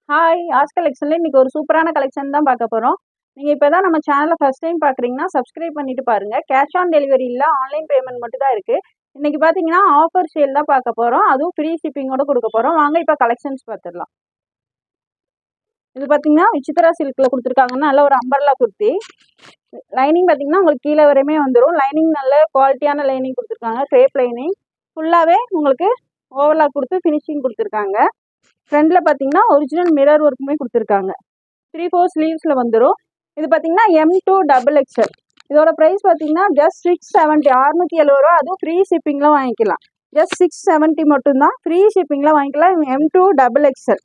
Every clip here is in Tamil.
ஹாய்! ஆஸ் கலெக்ஷன்ல இன்னைக்கு ஒரு சூப்பரான கலெக்ஷன் தான் பார்க்க போறோம். நீங்க இப்ப தான் நம்ம சேனல ஃபர்ஸ்ட் டைம் பார்க்குறீங்கன்னா, சப்ஸ்கிரைப் பண்ணிட்டு பாருங்க. கேஷ் ஆன் டெலிவரி இல்ல. ஆன்லைன் பேமெண்ட் மட்டும் தான் இருக்கு. இன்னைக்கு பார்த்தீங்கன்னா, ஆஃபர் சேல் தான் பார்க்க போறோம். அதுவும் ஃப்ரீ ஷிப்பிங்கோட குடுக்க போறோம். வாங்க இப்ப கலெக்ஷன்ஸ் பார்த்துடலாம். இது பார்த்தீங்கன்னா, விசித்ரா சில்க்ல குடுத்துருக்காங்க. நல்ல ஒரு அம்பர்லா குர்த்தி. லைனிங் பார்த்தீங்கன்னா, உங்களுக்கு கீழ வரையுமே வந்துரும். லைனிங் நல்ல குவாலிட்டியான லைனிங் குடுத்துருக்காங்க. Grape lining. ஃபுல்லாவே உங்களுக்கு ஓவர்லாக் குடுத்து ஃபினிஷிங் குடுத்துருக்காங்க. ஃப்ரண்ட்ல பார்த்தீங்கன்னா, ஒரிஜினல் மிரர் ஒர்க்குமே குடுத்துருக்காங்க. 3/4 ஸ்லீவ்ஸ்ல வந்துரும். இது பார்த்தீங்கன்னா, M2 XXL. இதோட பிரைஸ் பார்த்தீங்கன்னா, ஜஸ்ட் 670 670 அதுவும் ஃப்ரீ ஷிப்பிங்ல வாங்கிக்கலாம். ஜஸ்ட் 670 மட்டும் தான். ஃப்ரீ ஷிப்பிங்ல வாங்கிக்கலாம். M2 XXL.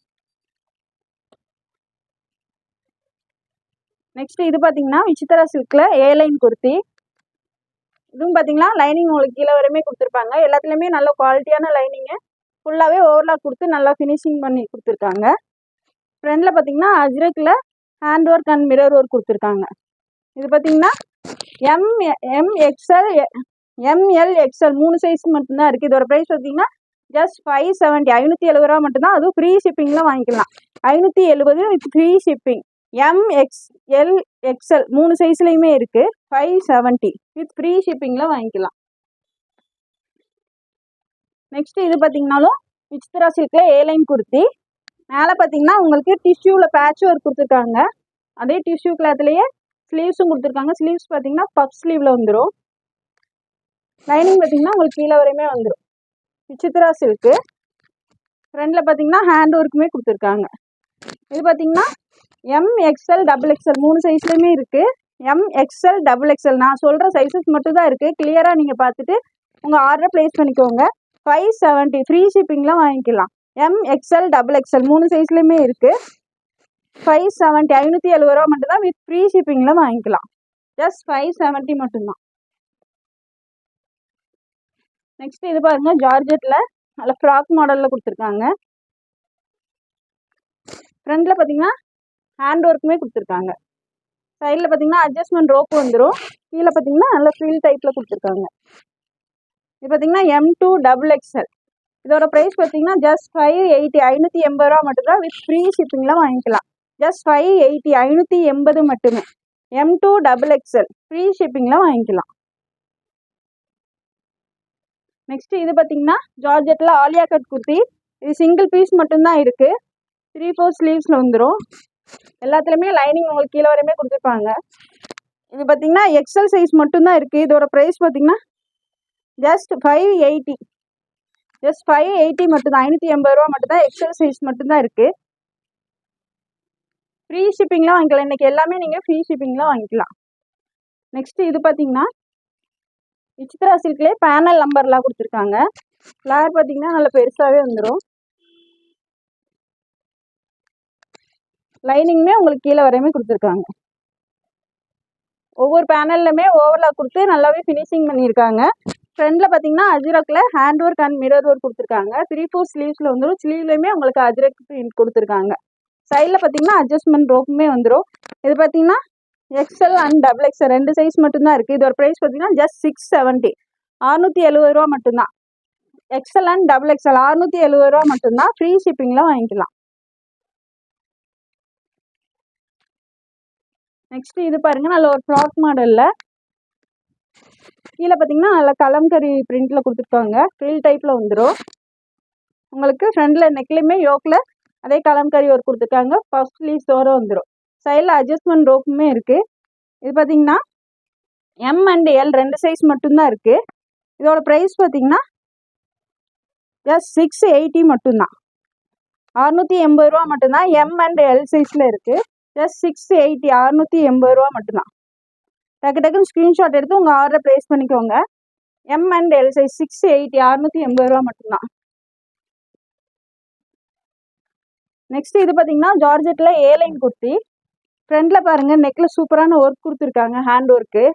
நெக்ஸ்ட் இது பார்த்தீங்கன்னா, விசித்ரா சில்க்ல ஏ லைன் குர்த்தி. இதுவும் பார்த்தீங்கன்னா, லைனிங் உங்களுக்கு கீழ வரையுமே குடுத்துருப்பாங்க. எல்லாத்துலயுமே நல்ல குவாலிட்டியான லைனிங்கு. ஃபுல்லாவே ஓவர்லாக் குடுத்து நல்லா ஃபினிஷிங் பண்ணி குடுத்துருக்காங்க. ஃப்ரண்ட்ல பார்த்தீங்கன்னா, அஜ்ரக்ல hand work and mirror work குடுத்துருக்காங்க. இது பார்த்தீங்கன்னா, MXL, ML, XL 3 சைஸ் மட்டும் தான் இருக்கு. இதோட பிரைஸ் பார்த்தீங்கன்னா, ஜஸ்ட் 570 570 மட்டும் தான். அதுவும் ஃப்ரீ ஷிப்பிங்ல வாங்கிக்கலாம். 570 with free shipping. MXL, XL 3 சைஸ்லயுமே இருக்கு. 570 வித் ஃப்ரீ ஷிப்பிங்ல வாங்கிக்கலாம். நெக்ஸ்ட் இது பார்த்தீங்கன்னாலும் விசித்ரா சில்க்ல ஏ லைன் குர்த்தி. மேலே பார்த்தீங்கன்னா, உங்களுக்கு டிஷ்யூல பேட்ச் ஒர்க் குடுத்துருக்காங்க. அதே டிஷ்யூ கிளாத்லயே ஸ்லீவ்ஸும் குடுத்துருக்காங்க. ஸ்லீவ்ஸ் பார்த்தீங்கன்னா, பஃப் ஸ்லீவ்ல வந்துரும். லைனிங் பார்த்தீங்கன்னா, உங்களுக்கு கீழ வரையுமே வந்துரும். விசித்ரா சில்க். ஃப்ரண்ட்ல பார்த்தீங்கன்னா, ஹேண்ட் ஒர்க்குமே குடுத்துருக்காங்க. இது பார்த்தீங்கன்னா, MXL, XXL 3 சைஸ்லயுமே இருக்கு. MXL, XXL நான் சொல்ற சைஸஸ் மட்டும் தான் இருக்கு. கிளியரா நீங்க பார்த்துட்டு உங்க ஆர்டர் பிளேஸ் பண்ணிக்கோங்க. 570 ஃப்ரீ ஷிப்பிங்ல வாங்கிக்கலாம். MXL, XXL 3 சைஸ்லயுமே இருக்கு. 570 570 மட்டும் தான். வித் ஃப்ரீ ஷிப்பிங்ல வாங்கிக்கலாம். ஜஸ்ட் 570 மட்டும் தான். நெக்ஸ்ட் இது பாருங்க, ஜார்ஜெட்ல நல்ல ஃப்ராக் மாடல்ல குடுத்துருக்காங்க. ஃப்ரண்ட்ல பார்த்தீங்கன்னா, ஹேண்ட் ஒர்க்குமே குடுத்துருக்காங்க. சைடில் பார்த்தீங்கன்னா, அட்ஜஸ்ட்மெண்ட் ரோப் வந்துரும். கீழே பார்த்தீங்கன்னா, நல்ல ஃப்ரீல் டைப்ல குடுத்துருக்காங்க. இது பார்த்தீங்கன்னா, M2 XXL. இதோட பிரைஸ் பார்த்தீங்கன்னா, ஜஸ்ட் 580 580 மட்டும் தான். வித் ஃப்ரீ ஷிப்பிங்ல வாங்கிக்கலாம். ஜஸ்ட் 580 580 மட்டுமே. M2 XXL ஃப்ரீ ஷிப்பிங்ல வாங்கிக்கலாம். நெக்ஸ்ட் இது பார்த்தீங்கன்னா, ஜார்ஜெட்ல ஆலியா கட் குர்த்தி. இது சிங்கிள் பீஸ் மட்டும் தான் இருக்கு. 3/4 ஸ்லீவ்ஸ்ல வந்துரும். எல்லாத்துலயுமே லைனிங் உங்களுக்கு கீழ வரையுமே குடுத்துருப்பாங்க. இது பார்த்தீங்கன்னா, XL சைஸ் மட்டும் தான் இருக்கு. இதோட பிரைஸ் பார்த்தீங்கன்னா, ஜஸ்ட் 580 ஜஸ்ட் 580 மட்டும் தான். 580 மட்டும் தான். XL சைஸ் மட்டும் தான் இருக்கு. ஃப்ரீ ஷிப்பிங்ல வாங்கிக்கலாம். இன்னைக்கு எல்லாமே நீங்க ஃப்ரீ ஷிப்பிங்ல வாங்கிக்கலாம். நெக்ஸ்ட் இது பார்த்தீங்கன்னா, விசித்ரா சில்க்லயே பேனல் நம்பர்லாம் கொடுத்துருக்காங்க. ஃபிளவர் பார்த்தீங்கன்னா, நல்ல பெருசாவே வந்துரும். லைனிங்குமே உங்களுக்கு கீழ வரையுமே கொடுத்துருக்காங்க. ஒவ்வொரு பேனல்லுமே ஓவர்லாக் கொடுத்து நல்லாவே ஃபினிஷிங் பண்ணியிருக்காங்க. ஃப்ரண்ட்ல பார்த்தீங்கன்னா, அஜ்ரக்ல hand work and mirror work கொடுத்துருக்காங்க. 3/4 ஸ்லீவ்ஸ்ல வந்துரும். ஸ்லீவ்லயுமே உங்களுக்கு அஜ்ரக் பிரிண்ட் கொடுத்துருக்காங்க. சைடில் பார்த்தீங்கன்னா, அட்ஜஸ்ட்மெண்ட் ரோப்புமே வந்துடும். இது பார்த்தீங்கன்னா, XL அண்ட் XXL 2 சைஸ் மட்டும்தான் இருக்குது. இதோட ப்ரைஸ் பார்த்தீங்கன்னா, ஜஸ்ட் 670 670 மட்டும்தான். XL அண்ட் XXL 670 மட்டும்தான். ஃப்ரீ ஷிப்பிங்கில் வாங்கிக்கலாம். நெக்ஸ்ட் இது பாருங்க, நல்ல ஒரு ஃப்ராக் மாடல்ல கீழே பார்த்தீங்கன்னா, நல்ல கலம்கரி பிரிண்ட்ல கொடுத்துருக்காங்க. ஃப்ரில் டைப்ல வந்துடும். உங்களுக்கு ஃப்ரண்ட்ல நெக்லையுமே யோக்ல அதே கலம்கரி ஒர்க் கொடுத்துருக்காங்க. பஃப் ஸ்லீவ்ஸோட வந்துடும். சைடில் அட்ஜஸ்ட்மெண்ட் ரோப்புமே இருக்கு. இது பார்த்தீங்கன்னா, M அண்ட் L 2 சைஸ் மட்டும்தான் இருக்கு. இதோட ப்ரைஸ் பார்த்தீங்கன்னா, ஜஸ்ட் 680 மட்டும்தான். 680 மட்டும்தான். M அண்ட் L சைஸ்ல இருக்கு. ஜஸ்ட் 680 680 மட்டும்தான். டக்கு டக்குன்னு ஸ்க்ரீன்ஷாட் எடுத்து உங்கள் ஆர்டரை ப்ளேஸ் பண்ணிக்கோங்க. M அண்ட் L சைஸ் 680 680 மட்டும்தான். நெக்ஸ்ட் இது பார்த்தீங்கன்னா, ஜார்ஜெட்ல ஏ லைன் குர்த்தி. ஃப்ரண்ட்ல பாருங்க, நெக்ல சூப்பரான ஒர்க் கொடுத்துருக்காங்க. ஹேண்ட் ஒர்க்கு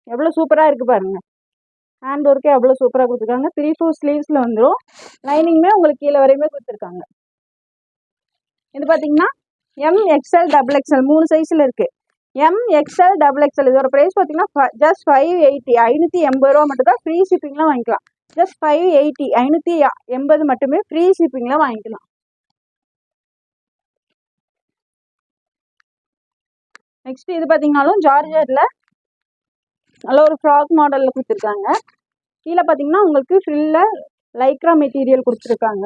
எவ்வளோ சூப்பராக இருக்கு பாருங்க. ஹேண்ட் ஒர்க்கே எவ்வளோ சூப்பராக கொடுத்துருக்காங்க. 3/4 ஸ்லீவ்ஸ்ல வந்துடும். லைனிங்குமே உங்களுக்கு கீழே வரையுமே கொடுத்துருக்காங்க. இது பார்த்தீங்கன்னா, MXL XXL 3 சைஸ்ல இருக்கு. MXL XXL இதோட ப்ரைஸ் பார்த்தீங்கன்னா, ஜஸ்ட் 580 580 மட்டும் தான். ஃப்ரீ ஷிப்பிங்ல வாங்கிக்கலாம். ஜஸ்ட் 580 580 மட்டுமே. ஃப்ரீ ஷிப்பிங்ல வாங்கிக்கலாம். நெக்ஸ்ட் இது பார்த்தீங்கன்னாலும் ஜார்ஜெட்டில் நல்ல ஒரு ஃப்ராக் மாடலில் கொடுத்துருக்காங்க. கீழே பார்த்தீங்கன்னா உங்களுக்கு ஃப்ரில்லில் லைக்ரா மெட்டீரியல் கொடுத்துருக்காங்க.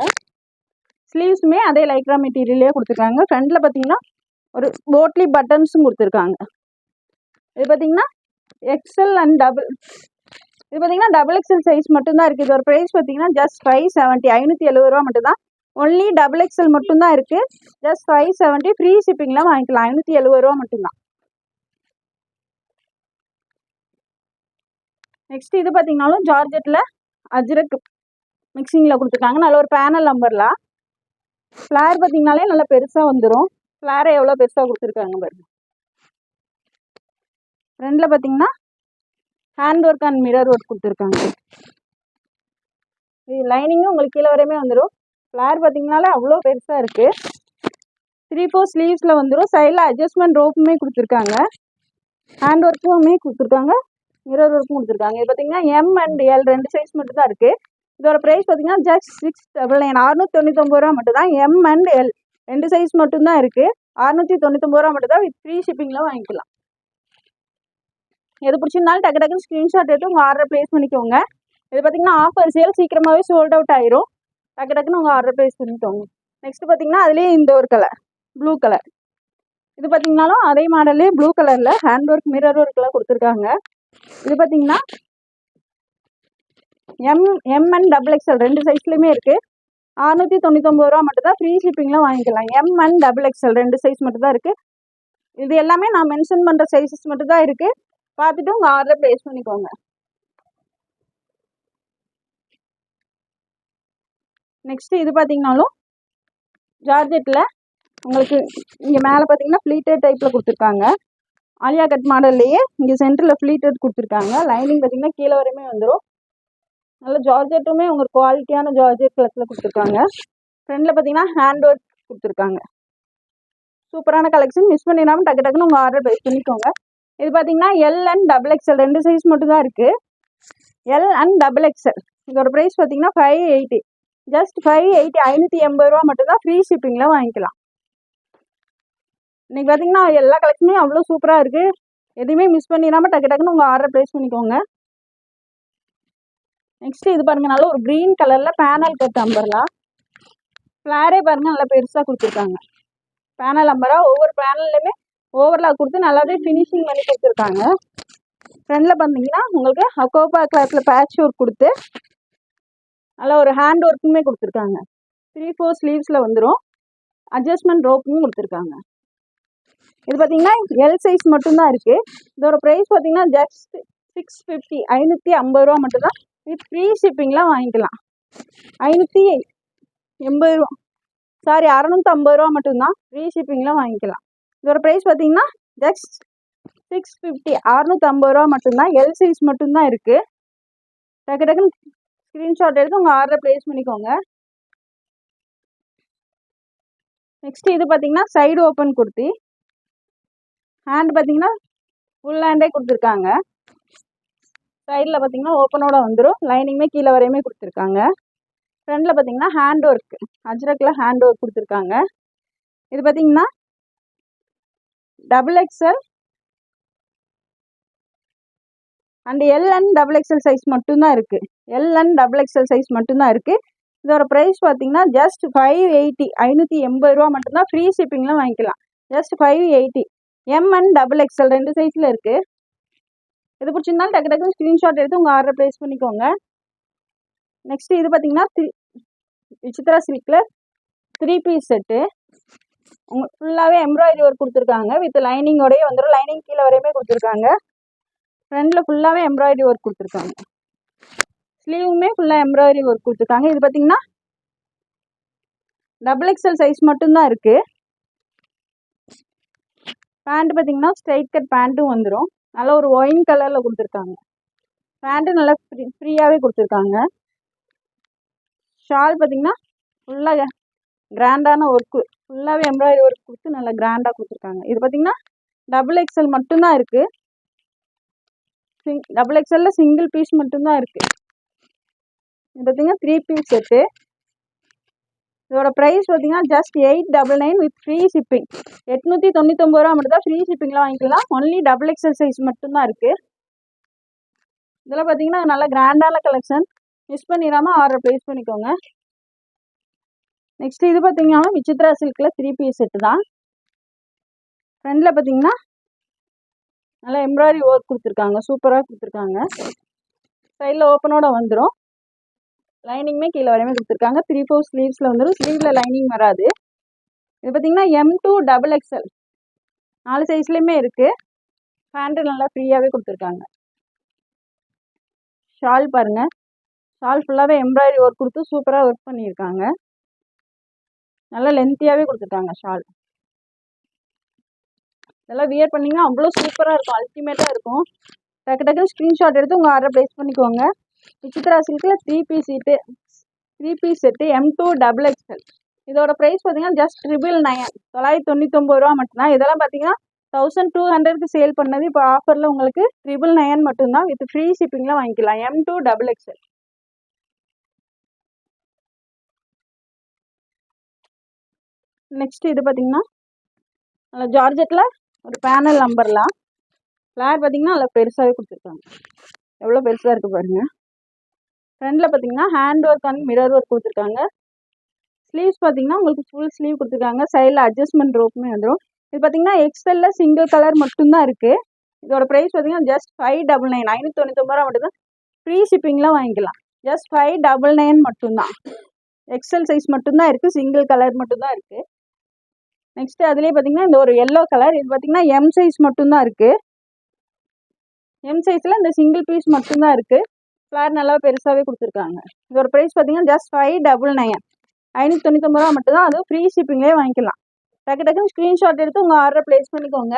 ஸ்லீவ்ஸுமே அதே லைக்ரா மெட்டீரியலே கொடுத்துருக்காங்க. ஃப்ரண்டில் பார்த்தீங்கன்னா ஒரு போட்லி பட்டன்ஸும் கொடுத்துருக்காங்க. இது பார்த்தீங்கன்னா எக்ஸல் அண்ட் டபுள், இது பார்த்தீங்கன்னா டபுள் எக்ஸல் சைஸ் மட்டும்தான் இருக்குது. இதோட ப்ரைஸ் பார்த்தீங்கன்னா ஜஸ்ட் 570, 570 ரூபா மட்டும்தான். ஒன்லி டபுள் எக்ஸல் மட்டும்தான் இருக்குது. ஜஸ்ட் 570, ஃப்ரீ ஷிப்பிங்கில் வாங்கிக்கலாம். 570 ரூபா மட்டும்தான். நெக்ஸ்ட் இது பார்த்தீங்கன்னாலும் ஜார்ஜெட்டில் அஜ்ரக் மிக்சிங்கில் கொடுத்துருக்காங்க. நல்ல ஒரு பேனல் நம்பர்லாம். ஃப்ளேர் பார்த்தீங்கனாலே நல்லா பெருசாக வந்துடும். ஃப்ளேரை எவ்வளோ பெருசாக கொடுத்துருக்காங்க பாருங்க. ஃப்ரண்டில் பார்த்தீங்கன்னா hand work and mirror work கொடுத்துருக்காங்க. இது லைனிங்கும் உங்களுக்கு கீழே வரையுமே வந்துடும். ஃப்ளேர் பார்த்தீங்கனாலே அவ்வளோ பெருசாக இருக்குது. 3/4 ஸ்லீவ்ஸில் வந்துடும். சைடில் அட்ஜஸ்ட்மெண்ட் ரோப்புமே கொடுத்துருக்காங்க. ஹேண்ட் ஒர்க்குமே கொடுத்துருக்காங்க, மிரர் ஒர்க்கும் கொடுத்துருக்காங்க. இது பார்த்தீங்கன்னா எம் அண்ட் எல் 2 சைஸ் மட்டும் தான் இருக்குது. இதோட ப்ரைஸ் பார்த்தீங்கன்னா ஜஸ்ட் 699, 699 ரூபா மட்டும் தான். எம் அண்ட் எல் 2 சைஸ் மட்டும்தான் இருக்குது. 699 ரூபா மட்டும் தான். வித் ஃப்ரீ ஷிப்பிங்கில் வாங்கிக்கலாம். எது பிடிச்சிருந்தாலும் டக்கு டக்குன்னு ஸ்க்ரீன்ஷாட் எடுத்து உங்கள் ஆர்டர் ப்ளேஸ் பண்ணிக்கோங்க. இது பார்த்தீங்கன்னா ஆஃபர் சேல், சீக்கிரமாகவே சோல்ட் அவுட் ஆயிரும். டக்கு டக்குன்னு உங்கள் ஆர்டர் ப்ளேஸ் பண்ணிக்கோங்க. நெக்ஸ்ட் பார்த்தீங்கன்னா அதுலேயே இந்த ஒரு கலர் ப்ளூ கலர். இது பார்த்தீங்கன்னாலும் அதே மாடல்லே ப்ளூ கலரில் ஹேண்ட் ஒர்க் மிரர் ஒர்க்கெல்லாம் கொடுத்துருக்காங்க. இது பார்த்தீங்கன்னா எம் அண்ட் டபுள் எக்ஸ்எல் 2 சைஸ்லையுமே இருக்குது. 699 ரூபா மட்டும் தான். ஃப்ரீ ஷிப்பிங்கில் வாங்கிக்கலாம். M and double XL 2 size மட்டும் தான் இருக்குது. இது எல்லாமே நான் மென்ஷன் பண்ணுற சைஸஸ் மட்டும் தான் இருக்குது. பார்த்துட்டு உங்கள் ஆர்டர் ப்ளேஸ் பண்ணிக்கோங்க. நெக்ஸ்ட் இது பார்த்தீங்கன்னாலும் ஜார்ஜெட்டில் உங்களுக்கு இங்கே மேலே பார்த்தீங்கன்னா ஃப்ளீட்டட் டைப்பில் கொடுத்துருக்காங்க. ஆலியா கட் மாடல்லையே இங்கே சென்டரில் ஃப்ளீட்டட் கொடுத்துருக்காங்க. லைனிங் பார்த்தீங்கன்னா கீழே வரையுமே வந்துடும். நல்ல ஜார்ஜெட்டுமே உங்களுக்கு குவாலிட்டியான ஜார்ஜெட் கலர்ஸில் கொடுத்துருக்காங்க. ஃப்ரண்டில் பார்த்தீங்கன்னா ஹேண்ட் ஒர்க் கொடுத்துருக்காங்க. சூப்பரான கலெக்ஷன். மிஸ் பண்ணிடாமல் டக்கு டக்குன்னு உங்கள் ஆர்டர் ப்ளேஸ் பண்ணிக்கோங்க. இது பார்த்தீங்கன்னா L and double XL 2 size மட்டும் தான் இருக்குது. L and double XL. இதோட ப்ரைஸ் பார்த்தீங்கன்னா 580, ஜஸ்ட் 580, 580 ரூபா மட்டும்தான். ஃப்ரீ ஷிப்பிங்கில் வாங்கிக்கலாம். இன்றைக்கி பார்த்தீங்கன்னா எல்லா கலெக்ஷனுமே அவ்வளோ சூப்பராக இருக்குது. எதுவுமே மிஸ் பண்ணிடாமல் டக்கு டக்குன்னு உங்கள் ஆர்டர் ப்ளேஸ் பண்ணிக்கோங்க. நெக்ஸ்ட் இது பாருங்க, நல்ல ஒரு க்ரீன் கலரில் பேனல் கட் அம்பர்லா. ஃப்ளாரே பாருங்க நல்லா பெருசாக கொடுத்துருக்காங்க. பேனல் அம்பரா ஒவ்வொரு பேனல்லையுமே ஓவர்லாக் கொடுத்து நல்லாவே ஃபினிஷிங் பண்ணி கொடுத்துருக்காங்க. ஃப்ரண்டில் பார்த்தீங்கன்னா உங்களுக்கு அக்கோபா கிளாத்தில் பேட்ச் ஒர்க் கொடுத்து நல்லா ஒரு ஹேண்ட் ஒர்க்குமே கொடுத்துருக்காங்க. 3/4 ஸ்லீவ்ஸில் வந்துடும். அட்ஜஸ்ட்மெண்ட் ரோப்பும் கொடுத்துருக்காங்க. இது பார்த்தீங்கன்னா எல் சைஸ் மட்டும்தான் இருக்குது. இதோட ப்ரைஸ் பார்த்தீங்கன்னா ஜஸ்ட் 650, 550 ரூபா மட்டும்தான். வித் ஃப்ரீ ஷிப்பிங்கில் வாங்கிக்கலாம். 580 ரூபா, சாரி 650 ரூபா மட்டும்தான். ஃப்ரீ ஷிப்பிங்கில் வாங்கிக்கலாம். இதோட ப்ரைஸ் பார்த்தீங்கன்னா ஜஸ்ட் 650, 650 ரூபா மட்டும்தான். எல் சைஸ் மட்டும்தான் இருக்குது. டக்கு டக்குன்னு ஸ்க்ரீன்ஷாட் எடுத்து உங்கள் ஆர்டர் ப்ளேஸ் பண்ணிக்கோங்க. நெக்ஸ்ட் இது பார்த்தீங்கன்னா சைடு ஓப்பன் குர்த்தி. ஹேண்ட் பார்த்தீங்கன்னா ஃபுல் ஹேண்டே கொடுத்துருக்காங்க. சைடில் பார்த்தீங்கன்னா ஓப்பனோட வந்துடும். லைனிங்குமே கீழே வரையுமே கொடுத்துருக்காங்க. ஃப்ரண்டில் பார்த்தீங்கன்னா ஹேண்ட் ஒர்க், அஜ்ரக்கில் ஹேண்ட் ஒர்க் கொடுத்துருக்காங்க. இது பார்த்தீங்கன்னா double XL and L and double XL size மட்டும்தான் இருக்குது. L and double XL size மட்டும்தான் இருக்குது. இதோட ப்ரைஸ் பார்த்தீங்கன்னா ஜஸ்ட் 580, 580 ரூபா மட்டும்தான். ஃப்ரீ ஷிப்பிங்கில் வாங்கிக்கலாம். Just 580. M and double XL 2 சைஸில் இருக்குது. இது பிடிச்சிருந்தாலும் டக்கு டக்குன்னு ஸ்க்ரீன்ஷாட் எடுத்து உங்கள் ஆர்டர் ப்ளேஸ் பண்ணிக்கோங்க. நெக்ஸ்ட் இது பார்த்தீங்கன்னா விசித்ரா சில்கில் 3 பீஸ் செட்டு. உங்களுக்கு ஃபுல்லாகவே எம்ப்ராய்டரி ஒர்க் கொடுத்துருக்காங்க. வித் லைனிங்கோடய வந்துடும். லைனிங் கீழே வரையுமே கொடுத்துருக்காங்க. ஃப்ரண்டில் ஃபுல்லாகவே எம்ப்ராய்டரி ஒர்க் கொடுத்துருக்காங்க. ஸ்லீவுமே ஃபுல்லாக எம்ப்ராய்டரி ஒர்க் கொடுத்துருக்காங்க. இது பார்த்தீங்கன்னா டபுள் எக்ஸ்எல் சைஸ் மட்டும்தான் இருக்குது. பேண்ட் பார்த்தீங்கன்னா ஸ்ட்ரைட் கட் பேண்ட்டும் வந்துடும். நல்லா ஒரு ஒயின் கலரில் கொடுத்துருக்காங்க. பேண்ட்டு நல்லா ஃப்ரீயாகவே கொடுத்துருக்காங்க. ஷால் பார்த்தீங்கன்னா ஃபுல்லாக கிராண்டான ஒர்க்கு, ஃபுல்லாகவே எம்ப்ராய்டரி ஒர்க் கொடுத்து நல்லா கிராண்டாக கொடுத்துருக்காங்க. இது பார்த்தீங்கன்னா டபுள் எக்ஸ்எல் மட்டும்தான் இருக்குது. டபுள் எக்ஸ்எல்ல சிங்கிள் பீஸ் மட்டும்தான் இருக்குது. இது பார்த்தீங்கன்னா 3 பீஸ் செட்டு. இதோட ப்ரைஸ் பார்த்தீங்கன்னா ஜஸ்ட் 899 வித் ஃப்ரீ ஷிப்பிங். 899 ரூபா மட்டும் தான் ஃப்ரீ ஷிப்பிங்கில் வாங்கிக்கலாம். ஒன்லி XXL சைஸ் மட்டும்தான் இருக்குது. இதெல்லாம் பார்த்தீங்கன்னா நல்ல கிராண்டான கலெக்ஷன். மிஸ் பண்ணிடாமல் ஆர்டர் ப்ளேஸ் பண்ணிக்கோங்க. நெக்ஸ்ட் இது பார்த்தீங்கன்னா விசித்ரா சில்கில் 3 பீஸ் செட்டு தான். ஃப்ரண்டில் பார்த்தீங்கன்னா நல்லா எம்ப்ராய்டரி ஒர்க் கொடுத்துருக்காங்க, சூப்பராக கொடுத்துருக்காங்க. சைடில் ஓப்பனோட வந்துடும். லைனிங்குமே கீழே வரையுமே கொடுத்துருக்காங்க. 3/4 ஸ்லீவ்ஸில் வந்துடும். ஸ்லீவில் லைனிங் வராது. இது பார்த்தீங்கன்னா M2 XXL 4 சைஸ்லேயுமே இருக்குது. ஹேண்டு நல்லா ஃப்ரீயாகவே கொடுத்துருக்காங்க. ஷால் பாருங்கள், ஷால் ஃபுல்லாகவே எம்ப்ராய்டரி ஒர்க் கொடுத்து சூப்பராக ஒர்க் பண்ணியிருக்காங்க. நல்லா லென்த்தியாகவே கொடுத்துருக்காங்க ஷால். இதெல்லாம் வியர் பண்ணிங்கன்னா அவ்வளோ சூப்பராக இருக்கும், அல்டிமேட்டாக இருக்கும். டக்கு டக்குன்னு ஸ்க்ரீன்ஷாட் எடுத்து உங்கள் ஆர்டர் ப்ளேஸ் பண்ணிக்கோங்க. விசித்ரா சில்கில் 3 பீஸ் செட்டு M2 XXL. இதோட ப்ரைஸ் பார்த்தீங்கன்னா ஜஸ்ட் 999 ரூபா மட்டும்தான். இதெல்லாம் பார்த்தீங்கன்னா 1200க்கு சேல் பண்ணது இப்போ ஆஃபரில் உங்களுக்கு 999 மட்டும்தான் வித் ஃப்ரீ ஷிப்பிங்கில் வாங்கிக்கலாம். M2 XXL. நெக்ஸ்ட் இது பார்த்தீங்கன்னா ஜார்ஜெட்டில் ஒரு பேனல் நம்பர்லாம். ஃப்ளார் பார்த்தீங்கன்னா நல்லா பெருசாகவே கொடுத்துருக்காங்க. எவ்வளோ பெருசாக இருக்குது பாருங்கள். ஃப்ரண்டில் பார்த்தீங்கன்னா hand work and mirror work கொடுத்துருக்காங்க. ஸ்லீவ்ஸ் பார்த்தீங்கன்னா உங்களுக்கு ஃபுல் ஸ்லீவ் கொடுத்துருக்காங்க. சைடில் அட்ஜஸ்ட்மெண்ட் ரோப்புமே வந்துடும். இது பார்த்தீங்கன்னா XL சிங்கிள் கலர் மட்டும்தான் இருக்குது. இதோட ப்ரைஸ் பார்த்தீங்கன்னா ஜஸ்ட் 599 599 ரூபா மட்டும்தான். ஃப்ரீ ஷிப்பிங்கில் வாங்கிக்கலாம். ஜஸ்ட் 599 மட்டும்தான். XL சைஸ் மட்டும்தான் இருக்குது, சிங்கிள் கலர் மட்டும்தான் இருக்குது. நெக்ஸ்ட்டு அதுலேயே பார்த்தீங்கன்னா இந்த ஒரு எல்லோ கலர். இது பார்த்தீங்கன்னா M சைஸ் மட்டும்தான் இருக்குது. M சைஸில் இந்த சிங்கிள் பீஸ் மட்டும்தான் இருக்குது. ஃப்ளார் நல்லா பெருசாகவே கொடுத்துருக்காங்க. இதோட ப்ரைஸ் பார்த்தீங்கன்னா ஜஸ்ட் 599 599 ரூபா மட்டும்தான். அதுவும் ஃப்ரீ ஷிப்பிங்லேயே வாங்கிக்கலாம். டக்கு டக்குன்னு ஸ்க்ரீன்ஷாட் எடுத்து உங்கள் ஆர்டரை ப்ளேஸ் பண்ணிக்கோங்க.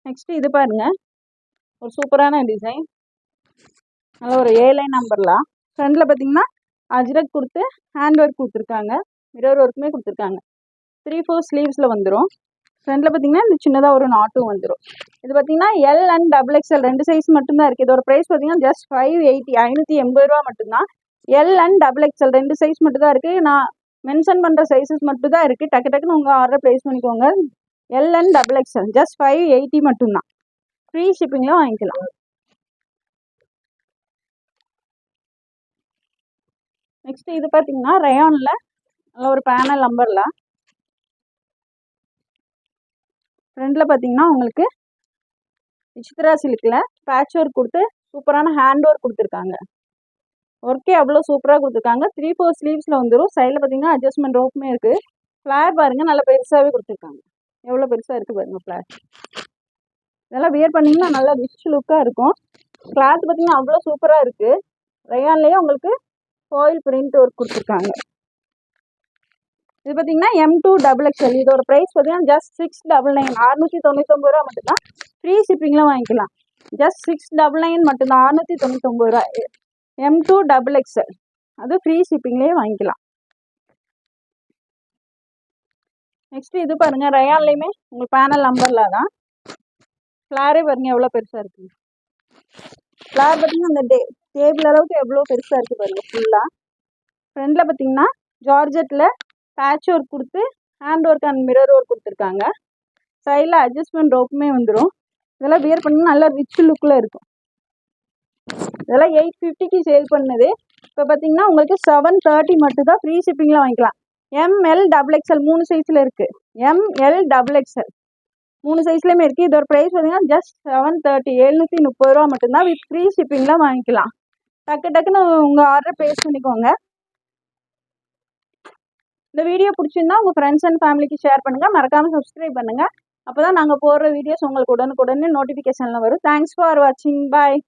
நெக்ஸ்ட்டு இது பாருங்கள், ஒரு சூப்பரான டிசைன். நல்லா ஒரு A-லைன் நம்பர்லாம். ஃப்ரண்டில் பார்த்தீங்கன்னா அஜ்ரக் கொடுத்து ஹேண்ட் ஒர்க் கொடுத்துருக்காங்க, மிரர் ஒர்க்குமே கொடுத்துருக்காங்க. 3/4 ஸ்லீவ்ஸில் வந்துடும். ஃப்ரண்டில் பார்த்தீங்கன்னா இந்த சின்னதாக ஒரு நாட்டும் வந்துடும். இது பார்த்தீங்கன்னா L and XXL 2 சைஸ் மட்டும்தான் இருக்குது. இதோட ப்ரைஸ் பார்த்தீங்கன்னா ஜஸ்ட் 580 ரூபா மட்டும்தான். L and XXL 2 சைஸ் மட்டும்தான் இருக்குது. நான் மென்ஷன் பண்ணுற சைஸஸ் மட்டும்தான் இருக்குது. டக்கு டக்குன்னு உங்கள் ஆர்டர் ப்ளேஸ் பண்ணிக்கோங்க. L and XXL ஜஸ்ட் 580 மட்டும்தான். ஃப்ரீ ஷிப்பிங்கில் வாங்கிக்கலாம். நெக்ஸ்ட் இது பார்த்தீங்கன்னா ரயானில் நல்ல ஒரு பேனல் நம்பர்லாம். ஃப்ரண்டில் பார்த்தீங்கன்னா உங்களுக்கு விசித்ரா சில்கில் பேட்ச் ஒர்க் கொடுத்து சூப்பரான ஹேண்ட் ஒர்க் கொடுத்துருக்காங்க. ஒர்க்கே அவ்வளோ சூப்பராக கொடுத்துருக்காங்க. 3/4 ஸ்லீவ்ஸில் வந்துடும். சைடில் பார்த்தீங்கன்னா அட்ஜஸ்ட்மெண்ட் ரோப்புமே இருக்குது. ஃப்ளார் பாருங்கள், நல்லா பெருசாகவே கொடுத்துருக்காங்க. எவ்வளோ பெருசாக இருக்குது பாருங்கள் ஃப்ளார். இதெல்லாம் வியர் பண்ணிங்கன்னா நல்லா ரிச் லுக்காக இருக்கும். கிளாத் பார்த்தீங்கன்னா அவ்வளோ சூப்பராக இருக்குது. ரயான்லேயே உங்களுக்கு ஃபாயில் பிரிண்ட் ஒர்க் கொடுத்துருக்காங்க. இது பார்த்தீங்கன்னா M2 XXL. இதோட ப்ரைஸ் பார்த்தீங்கன்னா ஜஸ்ட் 699 699 ரூபா மட்டும்தான். ஃப்ரீ ஷிப்பிங்கில் வாங்கிக்கலாம். ஜஸ்ட் 699 மட்டும்தான், 699 ரூபா. M2 XXL அது ஃப்ரீ ஷிப்பிங்லேயே வாங்கிக்கலாம். நெக்ஸ்ட்டு இது பாருங்கள், ரயான்லேயுமே உங்களுக்கு பேனல் நம்பரில் தான். ஃப்ளாரே பாருங்கள் எவ்வளோ பெருசாக இருக்குது. ஃப்ளார் பார்த்தீங்கன்னா அந்த டேபிள் அளவுக்கு எவ்வளோ பெருசாக இருக்குது பாருங்கள் ஃபுல்லாக. ஃப்ரண்டில் பார்த்தீங்கன்னா ஜார்ஜெட்டில் பேட்ச் ஒர்க் கொடுத்து hand work and mirror work கொடுத்துருக்காங்க. சைடில் அட்ஜஸ்ட்மெண்ட் ரோப்புமே வந்துடும். இதெல்லாம் வியர் பண்ணிங்கன்னா நல்லா ரிச் லுக்கில் இருக்கும். இதெல்லாம் 850க்கு சேல் பண்ணது இப்போ பார்த்தீங்கன்னா உங்களுக்கு 730 மட்டும்தான். ஃப்ரீ ஷிப்பிங்கில் வாங்கிக்கலாம். ML XXL 3 சைஸில் இருக்குது. ML XXL 3 சைஸ்லேயுமே இருக்குது. இதோட ப்ரைஸ் பார்த்தீங்கன்னா ஜஸ்ட் 730 730 ரூபா மட்டும்தான். வித் ஃப்ரீ ஷிப்பிங்கில் வாங்கிக்கலாம். டக்கு டக்குன்னு உங்கள் ஆர்டர் ப்ளேஸ் பண்ணிக்கோங்க. இந்த வீடியோ பிடிச்சிருந்தா உங்கள் ஃப்ரெண்ட்ஸ் அண்ட் ஃபேமிலிக்கு ஷேர் பண்ணுங்கள். மறக்காமல் சப்ஸ்கிரைப் பண்ணுங்கள். அப்போ தான் நாங்கள் போடுற வீடியோஸ் உங்களுக்கு உடனுக்குடனே நோட்டிஃபிகேஷனில் வரும். தேங்க்ஸ் ஃபார் வாட்சிங். பாய்.